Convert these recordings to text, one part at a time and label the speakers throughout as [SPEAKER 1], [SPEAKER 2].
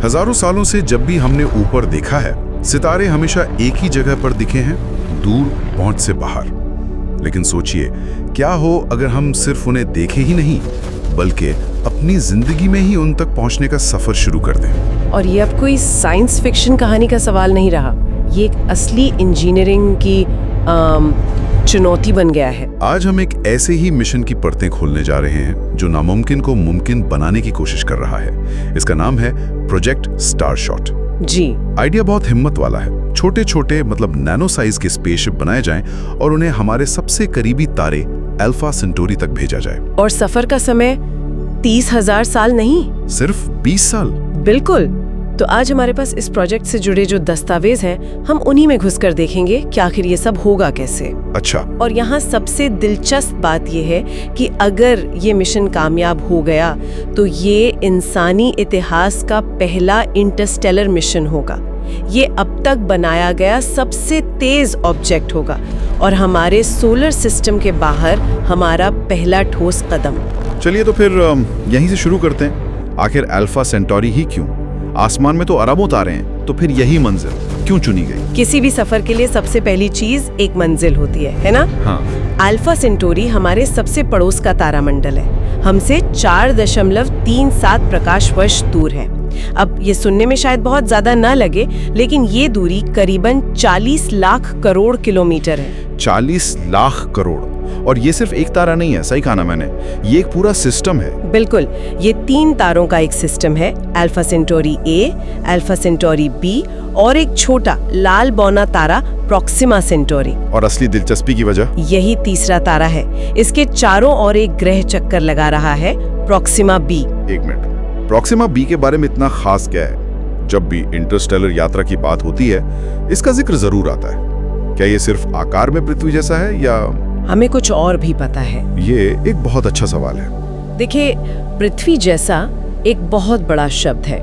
[SPEAKER 1] हजारों सालों से जब भी हमने ऊपर देखा है, सितारे हमेशा एक ही जगह पर दिखे हैं, दूर पहुंच से बाहर। लेकिन सोचिए, क्या हो अगर हम सिर्फ उन्हें देखे ही नहीं, बल्कि अपनी जिंदगी में ही उन तक पहुंचने का सफर शुरू कर दें।
[SPEAKER 2] और ये अब कोई साइंस फिक्शन कहानी का सवाल नहीं रहा, ये एक असली इंजीनियरिंग की चुनौती बन गया है।
[SPEAKER 1] आज हम एक ऐसे ही मिशन की परतें खोलने जा रहे हैं जो नामुमकिन को मुमकिन बनाने की कोशिश कर रहा है। इसका नाम है प्रोजेक्ट स्टारशॉट।
[SPEAKER 2] जी।
[SPEAKER 1] आइडिया बहुत हिम्मत वाला है। छोटे छोटे मतलब नैनो साइज के स्पेसशिप बनाए जाएं और उन्हें हमारे सबसे करीबी तारे अल्फा सेंटोरी तक भेजा जाए।
[SPEAKER 2] और सफर का समय 30,000 साल नहीं,
[SPEAKER 1] सिर्फ 20 साल।
[SPEAKER 2] बिल्कुल। तो आज हमारे पास इस प्रोजेक्ट से जुड़े जो दस्तावेज हैं, हम उन्हीं में घुसकर देखेंगे कि आखिर ये सब होगा कैसे।
[SPEAKER 1] अच्छा।
[SPEAKER 2] और यहाँ सबसे दिलचस्प बात ये है कि अगर ये मिशन कामयाब हो गया तो ये इंसानी इतिहास का पहला इंटरस्टेलर मिशन होगा। ये अब तक बनाया गया सबसे तेज ऑब्जेक्ट होगा और हमारे सोलर सिस्टम के बाहर हमारा पहला ठोस कदम।
[SPEAKER 1] चलिए तो फिर यहीं से शुरू करते हैं। आखिर अल्फा सेंटोरी ही क्यों? आसमान में तो अरबों तारे हैं, तो फिर यही मंजिल क्यों चुनी गई?
[SPEAKER 2] किसी भी सफर के लिए सबसे पहली चीज एक मंजिल होती है ना?
[SPEAKER 1] हाँ।
[SPEAKER 2] अल्फा सेंटोरी हमारे सबसे पड़ोस का तारामंडल है, हमसे 4.37 प्रकाश वर्ष दूर है। अब ये सुनने में शायद बहुत ज्यादा ना लगे, लेकिन ये दूरी करीबन 40 लाख करोड़ किलोमीटर है।
[SPEAKER 1] 40 लाख करोड़। और ये सिर्फ एक तारा नहीं है, सही कहा ना मैंने, ये एक पूरा सिस्टम है।
[SPEAKER 2] बिल्कुल, ये 3 तारों का एक सिस्टम है, Alpha Centauri A, Alpha Centauri B और एक छोटा लाल बौना तारा प्रोक्सिमा सेंटोरी।
[SPEAKER 1] और असली दिलचस्पी की वजह?
[SPEAKER 2] यही तीसरा तारा है। इसके चारों ओर एक ग्रह चक्कर लगा रहा है, प्रोक्सिमा बी।
[SPEAKER 1] एक मिनट, प्रोक्सिमा बी के बारे में इतना खास क्या है? जब भी इंटरस्टेलर यात्रा की बात होती है, इसका जिक्र जरूर आता है। क्या ये सिर्फ आकार में पृथ्वी जैसा है या
[SPEAKER 2] हमें कुछ और भी पता है?
[SPEAKER 1] ये एक बहुत अच्छा सवाल है।
[SPEAKER 2] देखिए, पृथ्वी जैसा एक बहुत बड़ा शब्द है।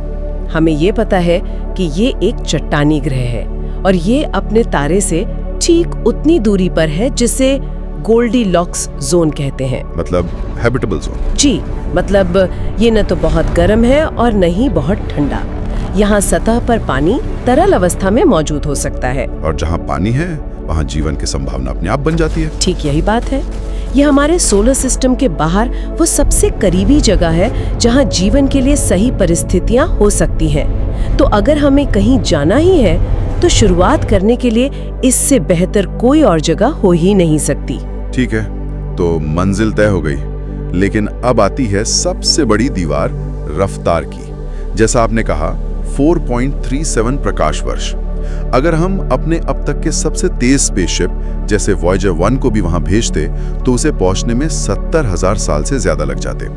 [SPEAKER 2] हमें ये पता है कि ये एक चट्टानी ग्रह है और ये अपने तारे से ठीक उतनी दूरी पर है जिसे गोल्डीलॉक्स जोन कहते हैं।
[SPEAKER 1] मतलब हैबिटेबल जोन?
[SPEAKER 2] जी, मतलब ये न तो बहुत गर्म है और न ही बहुत ठंडा। यहाँ सतह पर पानी तरल अवस्था में मौजूद हो सकता है।
[SPEAKER 1] और जहाँ पानी है वहाँ जीवन की संभावना अपने आप बन जाती है।
[SPEAKER 2] ठीक यही बात है। ये हमारे सोलर सिस्टम के बाहर वो सबसे करीबी जगह है जहाँ जीवन के लिए सही परिस्थितियाँ हो सकती हैं। तो अगर हमें कहीं जाना ही है तो शुरुआत करने के लिए इससे बेहतर कोई और जगह हो ही नहीं सकती।
[SPEAKER 1] ठीक है, तो मंजिल तय हो गई, लेकिन अब आती है सबसे बड़ी दीवार, रफ्तार की। जैसा आपने कहा 4.37 प्रकाश वर्ष। अगर हम अपने अब तक के सबसे तेज स्पेसशिप जैसे वॉयेजर 1 को भी वहां भेजते तो उसे पहुंचने में 70,000 साल से ज्यादा लग जाते।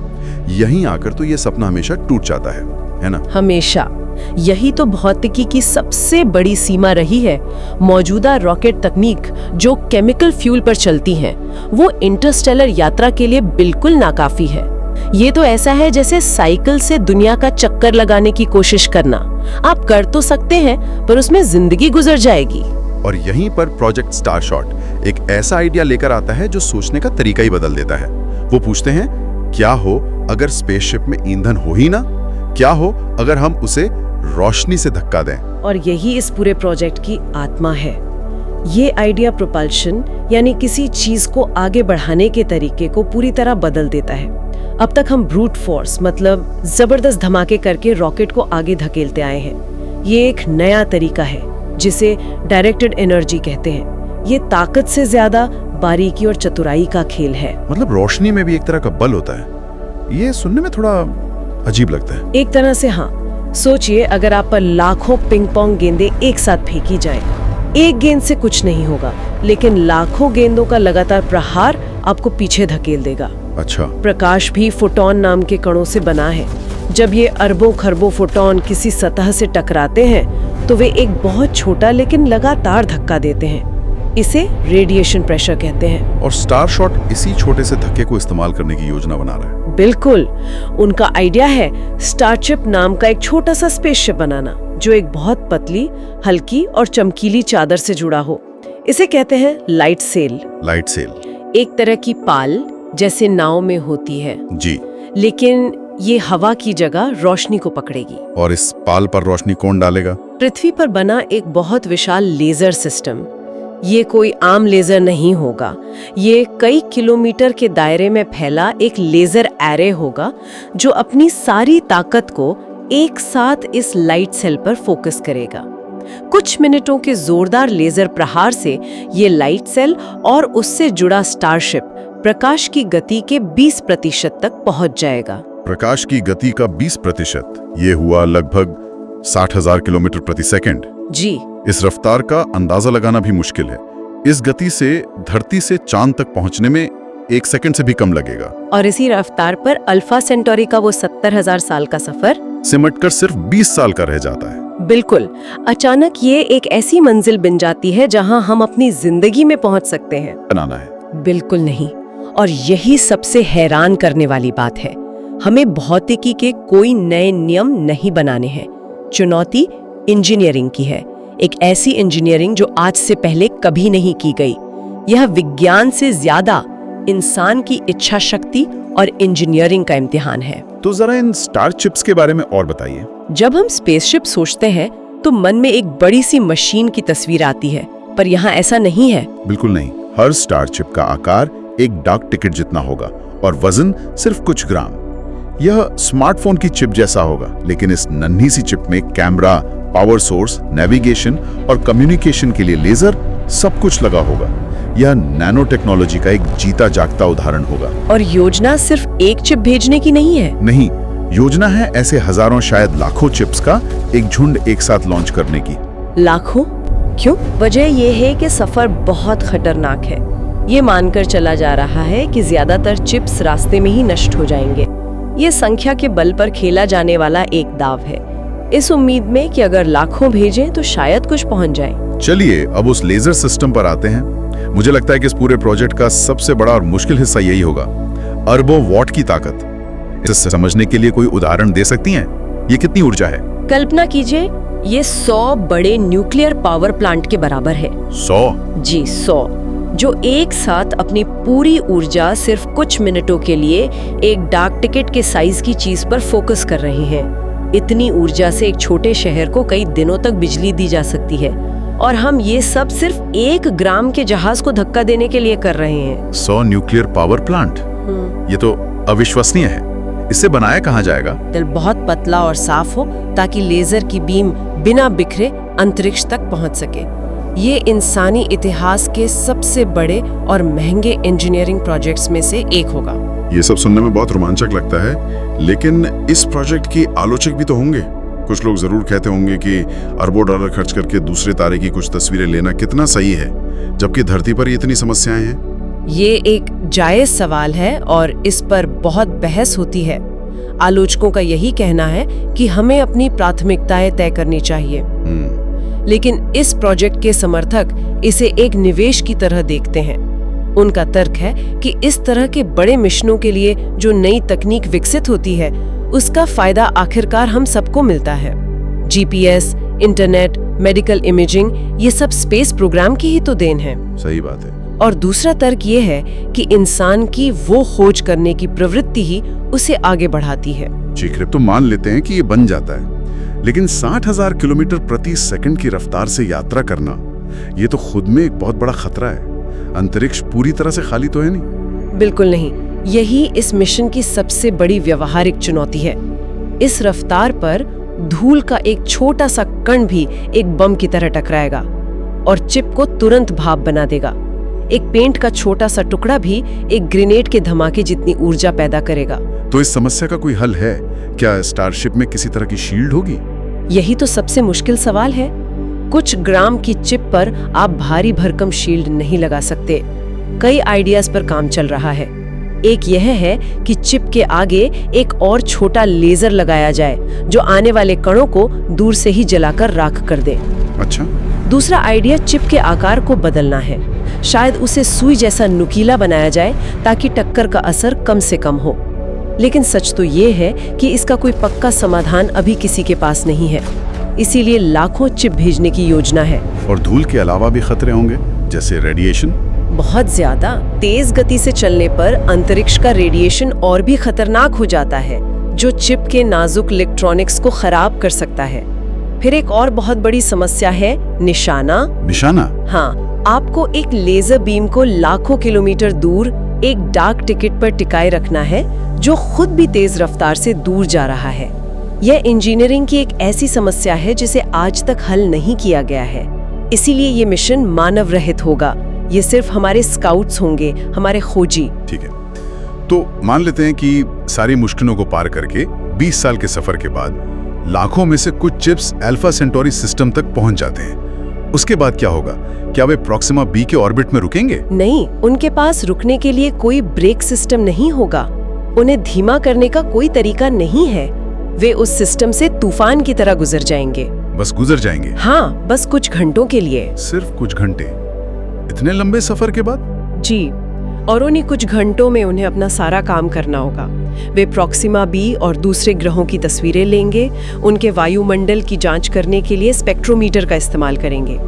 [SPEAKER 1] यहीं आकर तो ये सपना हमेशा टूट जाता है ना?
[SPEAKER 2] हमेशा। यही तो भौतिकी की सबसे बड़ी सीमा रही है। मौजूदा रॉकेट तकनीक जो केमिकल फ्यूल पर चलती हैं, वो इंटरस्टेलर यात्रा के लिए बिल्कुल नाकाफी है। ये तो ऐसा है जैसे साइकिल से दुनिया का चक्कर लगाने की कोशिश करना। आप कर तो सकते हैं, पर उसमें जिंदगी गुजर जाएगी।
[SPEAKER 1] और यहीं पर प्रोजेक्ट स्टारशॉट एक ऐसा आइडिया लेकर आता है जो सोचने का तरीका ही बदल देता है। वो पूछते हैं, क्या हो अगर स्पेसशिप में ईंधन हो ही ना? क्या हो अगर हम उसे रोशनी से धक्का दें? और
[SPEAKER 2] यही इस पूरे प्रोजेक्ट की आत्मा है। ये आइडिया प्रोपल्शन यानी किसी चीज को आगे बढ़ाने के तरीके को पूरी तरह बदल देता है। अब तक हम ब्रूट फोर्स मतलब जबरदस्त धमाके करके रॉकेट को आगे धकेलते आए हैं। ये एक नया तरीका है जिसे डायरेक्टेड एनर्जी कहते हैं। ये ताकत से ज्यादा बारीकी और चतुराई का खेल है।
[SPEAKER 1] मतलब रोशनी में भी एक तरह का बल होता है। ये सुनने में थोड़ा अजीब लगता है।
[SPEAKER 2] एक तरह से हाँ। सोचिए, अगर आप पर लाखों पिंग पोंग गेंदें एक साथ फेंकी जाए, एक गेंद से कुछ नहीं होगा, लेकिन लाखों गेंदों का लगातार प्रहार आपको पीछे धकेल देगा।
[SPEAKER 1] अच्छा।
[SPEAKER 2] प्रकाश भी फोटॉन नाम के कणों से बना है। जब ये अरबों खरबों फोटॉन किसी सतह से टकराते हैं तो वे एक बहुत छोटा लेकिन लगातार धक्का देते हैं। इसे रेडिएशन प्रेशर कहते हैं।
[SPEAKER 1] और स्टारशॉट इसी छोटे से धक्के को इस्तेमाल करने की योजना बना रहा है।
[SPEAKER 2] बिल्कुल। उनका आइडिया है स्टारशिप नाम का एक छोटा सा स्पेसशिप बनाना जो एक बहुत पतली, हल्की और चमकीली चादर से जुड़ा हो। इसे कहते हैं लाइट सेल।
[SPEAKER 1] लाइट सेल
[SPEAKER 2] एक तरह की पाल जैसे नाव में होती है
[SPEAKER 1] जी।
[SPEAKER 2] लेकिन ये हवा की जगह रोशनी को पकड़ेगी।
[SPEAKER 1] और इस पाल पर रोशनी कौन डालेगा?
[SPEAKER 2] पृथ्वी पर बना एक बहुत विशाल लेजर सिस्टम। ये कोई आम लेजर नहीं होगा, ये कई किलोमीटर के दायरे में फैला एक लेजर एरे होगा जो अपनी सारी ताकत को एक साथ इस लाइट सेल पर फोकस करेगा। कुछ मिनटों के जोरदार लेजर प्रहार से ये लाइट सेल और उससे जुड़ा स्टारशिप प्रकाश की गति के 20% तक पहुंच जाएगा।
[SPEAKER 1] प्रकाश की गति का 20%, ये हुआ लगभग 60,000 किलोमीटर प्रति सेकंड।
[SPEAKER 2] जी।
[SPEAKER 1] इस रफ्तार का अंदाजा लगाना भी मुश्किल है। इस गति से धरती से चांद तक पहुंचने में 1 सेकंड से भी कम लगेगा।
[SPEAKER 2] और इसी रफ्तार पर अल्फा सेंटोरी का वो 70,000 साल का सफर
[SPEAKER 1] सिमटकर सिर्फ 20 साल का रह जाता है।
[SPEAKER 2] बिल्कुल। अचानक ये एक ऐसी मंजिल बन जाती है जहां हम अपनी जिंदगी में पहुंच सकते हैं।
[SPEAKER 1] बनाना है?
[SPEAKER 2] बिल्कुल नहीं। और यही सबसे हैरान करने वाली बात है। हमें भौतिकी के कोई नए नियम नहीं बनाने हैं। चुनौती इंजीनियरिंग की है, एक ऐसी इंजीनियरिंग जो आज से पहले कभी नहीं की गई। यह विज्ञान से ज्यादा इंसान की इच्छा शक्ति और इंजीनियरिंग का इम्तिहान है।
[SPEAKER 1] तो जरा इन स्टार चिप्स के बारे में और बताइए।
[SPEAKER 2] जब हम स्पेसशिप सोचते हैं तो मन में एक बड़ी सी मशीन की तस्वीर आती है, पर यहाँ ऐसा नहीं है।
[SPEAKER 1] बिल्कुल नहीं। हर स्टार चिप का आकार एक डाक टिकट जितना होगा और वजन सिर्फ कुछ ग्राम। यह स्मार्टफोन की चिप जैसा होगा, लेकिन इस नन्ही सी चिप में कैमरा, पावर सोर्स, नेविगेशन और कम्युनिकेशन के लिए लेजर, सब कुछ लगा होगा। यह नैनो टेक्नोलॉजी का एक जीता जागता उदाहरण होगा।
[SPEAKER 2] और योजना सिर्फ एक चिप भेजने की नहीं है।
[SPEAKER 1] नहीं, योजना है ऐसे हजारों, शायद लाखों चिप्स का एक झुंड एक साथ लॉन्च करने की।
[SPEAKER 2] लाखों? क्यों? वजह यह है कि सफर बहुत खतरनाक है। ये मानकर चला जा रहा है कि ज्यादातर चिप्स रास्ते में ही नष्ट हो जाएंगे। ये संख्या के बल पर खेला जाने वाला एक दाव है, इस उम्मीद में कि अगर लाखों भेजें तो शायद कुछ पहुंच जाए।
[SPEAKER 1] चलिए अब उस लेजर सिस्टम पर आते हैं। मुझे लगता है कि इस पूरे प्रोजेक्ट का सबसे बड़ा और मुश्किल हिस्सा यही होगा, अरबों वॉट की ताकत। इसे समझने के लिए कोई उदाहरण दे सकती हैं? ये कितनी ऊर्जा है?
[SPEAKER 2] कल्पना कीजिए, ये 100 बड़े न्यूक्लियर पावर प्लांट के बराबर है।
[SPEAKER 1] 100?
[SPEAKER 2] जी 100, जो एक साथ अपनी पूरी ऊर्जा सिर्फ कुछ मिनटों के लिए एक डाक टिकट के साइज की चीज पर फोकस कर रहे हैं। इतनी ऊर्जा से एक छोटे शहर को कई दिनों तक बिजली दी जा सकती है, और हम ये सब सिर्फ 1 ग्राम के जहाज को धक्का देने के लिए कर रहे हैं।
[SPEAKER 1] 100 न्यूक्लियर पावर प्लांट? ये तो अविश्वसनीय है। इससे बनाया कहाँ जाएगा?
[SPEAKER 2] दिल बहुत पतला और साफ हो ताकि लेजर की बीम बिना बिखरे अंतरिक्ष तक पहुंच सके। ये इंसानी इतिहास के सबसे बड़े और महंगे इंजीनियरिंग प्रोजेक्ट्स में से एक होगा।
[SPEAKER 1] ये सब सुनने में बहुत रोमांचक लगता है, लेकिन इस प्रोजेक्ट की आलोचक भी तो होंगे। कुछ लोग जरूर कहते होंगे कि अरबों डॉलर खर्च करके दूसरे तारे की कुछ तस्वीरें लेना कितना सही है, जबकि धरती पर इतनी समस्याएं हैं।
[SPEAKER 2] ये एक जायज सवाल है और इस पर बहुत बहस होती है। आलोचकों का यही कहना है कि हमें अपनी प्राथमिकताएं तय करनी चाहिए। लेकिन इस प्रोजेक्ट के समर्थक इसे एक निवेश की तरह देखते हैं। उनका तर्क है कि इस तरह के बड़े मिशनों के लिए जो नई तकनीक विकसित होती है, उसका फायदा आखिरकार हम सबको मिलता है। जीपीएस, इंटरनेट, मेडिकल इमेजिंग, ये सब स्पेस प्रोग्राम की ही तो देन है।
[SPEAKER 1] सही बात है।
[SPEAKER 2] और दूसरा तर्क ये है कि इंसान की वो खोज करने की प्रवृत्ति ही उसे आगे बढ़ाती है।
[SPEAKER 1] ठीक है, तो मान लेते हैं कि ये बन जाता है, लेकिन 60,000 किलोमीटर प्रति सेकंड की रफ्तार से यात्रा करना, ये तो खुद में एक बहुत बड़ा खतरा है। अंतरिक्ष पूरी तरह से खाली तो है नहीं।
[SPEAKER 2] बिल्कुल नहीं। यही इस मिशन की सबसे बड़ी व्यवहारिक चुनौती है। इस रफ्तार पर धूल का एक छोटा सा कण भी एक बम की तरह टकराएगा और चिप को तुरंत भाप बना देगा। एक पेंट का छोटा सा टुकड़ा भी एक ग्रेनेड के धमाके जितनी ऊर्जा पैदा करेगा।
[SPEAKER 1] तो इस समस्या का कोई हल है क्या? स्टारशिप में किसी तरह की शील्ड होगी?
[SPEAKER 2] यही तो सबसे मुश्किल सवाल है। कुछ ग्राम की चिप पर आप भारी भरकम शील्ड नहीं लगा सकते। कई आइडियाज पर काम चल रहा है। एक यह है कि चिप के आगे एक और छोटा लेजर लगाया जाए जो आने वाले कणों को दूर से ही जलाकर राख कर दे।
[SPEAKER 1] अच्छा।
[SPEAKER 2] दूसरा आइडिया चिप के आकार को बदलना है। शायद उसे सुई जैसा नुकीला बनाया जाए ताकि टक्कर का असर कम से कम हो। लेकिन सच तो ये है कि इसका कोई पक्का समाधान अभी किसी के पास नहीं है। इसीलिए लाखों चिप भेजने की योजना है।
[SPEAKER 1] और धूल के अलावा भी खतरे होंगे, जैसे रेडिएशन?
[SPEAKER 2] बहुत ज्यादा तेज गति से चलने पर अंतरिक्ष का रेडिएशन और भी खतरनाक हो जाता है, जो चिप के नाजुक इलेक्ट्रॉनिक्स को खराब कर सकता है। फिर एक और बहुत बड़ी समस्या है निशाना।
[SPEAKER 1] निशाना?
[SPEAKER 2] हाँ, आपको एक लेजर बीम को लाखों किलोमीटर दूर एक डाक टिकट पर टिकाए रखना है जो खुद भी तेज रफ्तार से दूर जा रहा है। यह इंजीनियरिंग की एक ऐसी समस्या है जिसे आज तक हल नहीं किया गया है। इसीलिए ये मिशन मानव रहित होगा। ये सिर्फ हमारे स्काउट्स होंगे, हमारे खोजी।
[SPEAKER 1] ठीक है, तो मान लेते हैं कि सारी मुश्किलों को पार करके 20 साल के सफर के बाद लाखों में से कुछ चिप्स अल्फा सेंटोरी सिस्टम तक पहुंच जाते हैं। उसके बाद क्या होगा? क्या वे प्रॉक्सिमा बी के ऑर्बिट में रुकेंगे?
[SPEAKER 2] नहीं, उनके पास रुकने के लिए कोई ब्रेक सिस्टम नहीं होगा। उन्हें धीमा करने का कोई तरीका नहीं है। वे उस सिस्टम से तूफान की तरह गुजर जाएंगे।
[SPEAKER 1] बस गुजर जाएंगे?
[SPEAKER 2] हाँ, बस कुछ घंटों के लिए।
[SPEAKER 1] सिर्फ कुछ घंटे? इतने लंबे सफर के बाद?
[SPEAKER 2] जी, और उन्हीं कुछ घंटों में उन्हें अपना सारा काम करना होगा। वे प्रॉक्सिमा बी और दूसरे ग्रहों की तस्वीरें लेंगे, उनके वायुमंडल की जांच करने के लिए स्पेक्ट्रोमीटर का इस्तेमाल करेंगे।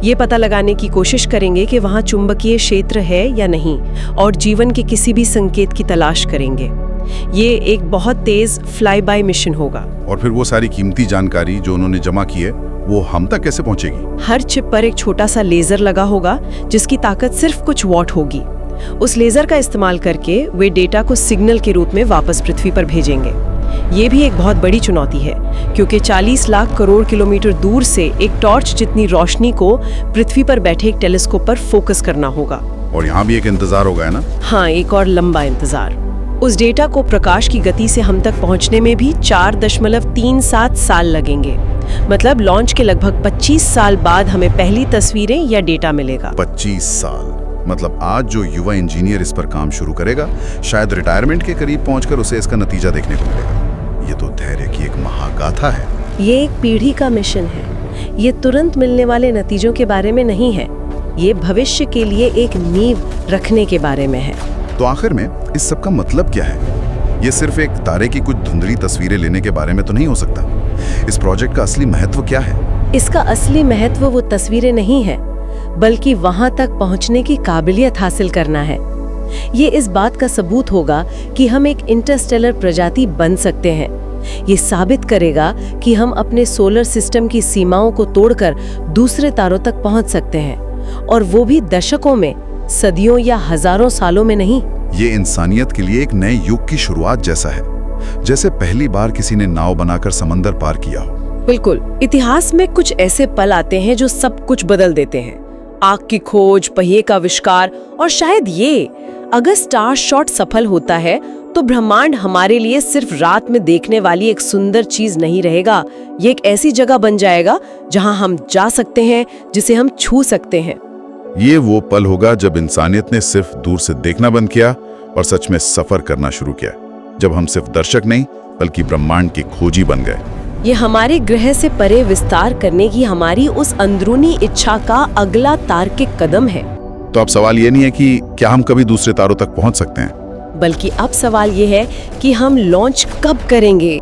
[SPEAKER 2] ये पता लगाने की कोशिश करेंगे कि वहाँ चुंबकीय क्षेत्र है या नहीं, और जीवन के किसी भी संकेत की तलाश करेंगे। ये एक बहुत तेज फ्लाई बाय मिशन होगा।
[SPEAKER 1] और फिर वो सारी कीमती जानकारी जो उन्होंने जमा की है वो हम तक कैसे पहुंचेगी?
[SPEAKER 2] हर चिप पर एक छोटा सा लेजर लगा होगा जिसकी ताकत सिर्फ कुछ वॉट होगी। उस लेजर का इस्तेमाल करके वे डेटा को सिग्नल के रूप में वापस पृथ्वी पर भेजेंगे। ये भी एक बहुत बड़ी चुनौती है, क्योंकि 40 लाख करोड़ किलोमीटर दूर से एक टॉर्च जितनी रोशनी को पृथ्वी पर बैठे एक टेलीस्कोप पर फोकस करना होगा।
[SPEAKER 1] और यहाँ भी एक इंतजार होगा, है ना?
[SPEAKER 2] हाँ, एक और लंबा इंतजार। उस डेटा को प्रकाश की गति से हम तक पहुंचने में भी 4.37 साल लगेंगे। मतलब लॉन्च के लगभग 25 साल बाद हमें पहली तस्वीरें या डेटा मिलेगा।
[SPEAKER 1] 25 साल? मतलब आज जो युवा इंजीनियर इस पर काम शुरू करेगा, शायद रिटायरमेंट के करीब पहुंचकर उसे इसका नतीजा देखने को मिलेगा। ये तो धैर्य की एक महागाथा है।
[SPEAKER 2] ये एक पीढ़ी का मिशन है। ये तुरंत मिलने वाले नतीजों के बारे में नहीं है। ये भविष्य के लिए एक नींव रखने के बारे में है।
[SPEAKER 1] तो आखिर में इस सब का मतलब क्या है? ये सिर्फ एक तारे की कुछ धुंधली तस्वीरें लेने के बारे में तो नहीं हो सकता। इस प्रोजेक्ट का असली महत्व क्या है?
[SPEAKER 2] इसका असली महत्व वो तस्वीरें नहीं है, बल्कि वहां तक पहुंचने की काबिलियत हासिल करना है। ये इस बात का सबूत होगा कि हम एक इंटरस्टेलर प्रजाति बन सकते हैं। ये साबित करेगा कि हम अपने सोलर सिस्टम की सीमाओं को तोड़कर दूसरे तारों तक पहुंच सकते हैं, और वो भी दशकों में, सदियों या हजारों सालों में नहीं।
[SPEAKER 1] ये इंसानियत के लिए एक नए युग की शुरुआत जैसा है, जैसे पहली बार किसी ने नाव बनाकर समंदर पार किया हो।
[SPEAKER 2] बिल्कुल। इतिहास में कुछ ऐसे पल आते हैं जो सब कुछ बदल देते हैं। आग की खोज, पहिए का आविष्कार, और शायद ये, अगर स्टार शॉट सफल होता है तो ब्रह्मांड हमारे लिए सिर्फ रात में देखने वाली एक सुंदर चीज नहीं रहेगा। ये एक ऐसी जगह बन जाएगा जहां हम जा सकते हैं, जिसे हम छू सकते हैं।
[SPEAKER 1] ये वो पल होगा जब इंसानियत ने सिर्फ दूर से देखना बंद किया और सच में सफर करना शुरू किया। जब हम सिर्फ दर्शक नहीं बल्कि ब्रह्मांड के खोजी बन गए।
[SPEAKER 2] ये हमारे ग्रह से परे विस्तार करने की हमारी उस अंदरूनी इच्छा का अगला तार्किक कदम है।
[SPEAKER 1] तो अब सवाल ये नहीं है कि क्या हम कभी दूसरे तारों तक पहुंच सकते हैं,
[SPEAKER 2] बल्कि अब सवाल ये है कि हम लॉन्च कब करेंगे।